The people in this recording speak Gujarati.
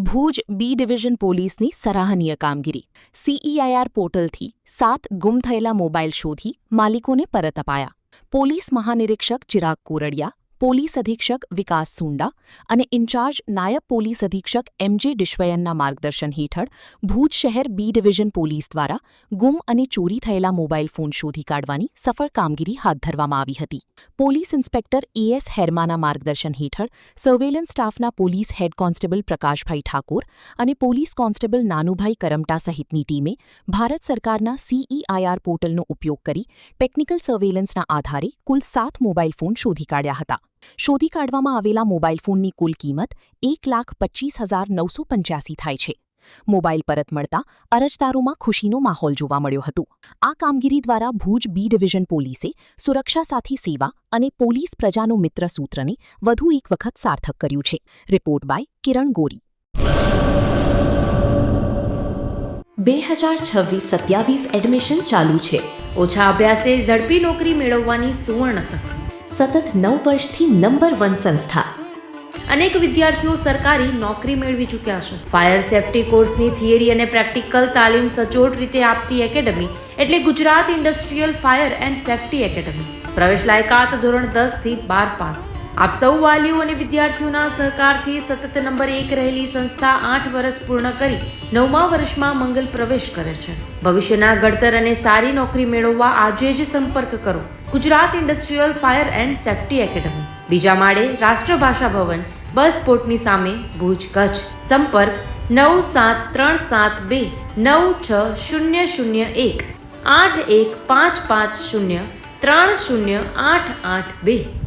ભુજ બી ડિવિઝન પોલીસની સરાહનીય કામગીરી. CEIR પોર્ટલથી 7 ગુમ થયેલા મોબાઈલ શોધી માલિકોને પરત અપાયા. પોલીસ મહાનિરીક્ષક ચિરાગ કોરડિયા, પોલીસ અધિક્ષક વિકાસ સુંડા અને ઇન્ચાર્જ નાયબ પોલીસ અધિક્ષક MJ ડિશવયનના માર્ગદર્શન હેઠળ ભુજ શહેર બી ડિવિઝન પોલીસ દ્વારા ગુમ અને ચોરી થયેલા મોબાઈલ ફોન શોધી કાઢવાની સફળ કામગીરી હાથ ધરવામાં આવી હતી. પોલીસ ઇન્સ્પેક્ટર AS હેરમાના માર્ગદર્શન હેઠળ સર્વેલન્સ સ્ટાફના પોલીસ હેડ કોન્સ્ટેબલ પ્રકાશભાઈ ઠાકોર અને પોલીસ કોન્સ્ટેબલ નાનુભાઈ કરમટા સહિતની ટીમે ભારત સરકારના CEIR પોર્ટલનો ઉપયોગ કરી ટેકનિકલ સર્વેલન્સના આધારે કુલ 7 મોબાઈલ ફોન શોધી કાઢ્યા હતા. શોધી કાઢવામાં આવેલા મોબાઈલ ફોનની કુલ કિંમત 1,25,985 થાય છે. મોબાઈલ પરત મળતા અરજદારોમાં ખુશીનો માહોલ જોવા મળ્યો હતો. આ કામગીરી દ્વારા ભુજ બી ડિવિઝન પોલીસે સુરક્ષા સાથી સેવા અને પોલીસ પ્રજાનો મિત્ર સૂત્રને વધુ એક વખત સાર્થક કર્યું છે. Report by Kiran Gori. 2026-27 admission ચાલુ છે. ઓછા અભ્યાસે ઝડપી નોકરી મેળવવાની સુવર્ણ તક. સતત 9 વર્ષથી નંબર 1 સંસ્થા. અનેક વિદ્યાર્થીઓ સરકારી નોકરી મેળવી ચૂક્યા છે. ફાયર સેફટી કોર્સની થિયરી અને પ્રેક્ટિકલ તાલીમ સચોટ રીતે આપતી એકેડમી એટલે Gujarat industrial fire and safety academy. પ્રવેશ લાયકાત ધોરણ 10 થી 12 પાસ. આપ સૌ વાલીઓ અને વિદ્યાર્થીઓના સહકારથી સતત નંબર 1 રહેલી સંસ્થા 8 વર્ષ પૂર્ણ કરી 9મા વર્ષમાં મંગલ પ્રવેશ કરે છે. ભવિષ્યના ઘડતર અને સારી નોકરી મેળવવા આજે જ સંપર્ક કરો Gujarat industrial fire and safety academy, બીજા માળે રાષ્ટ્રભાષા ભવન, બસ પોર્ટની સામે, ભુજ, કચ્છ. સંપર્ક 9737296001 8155030882.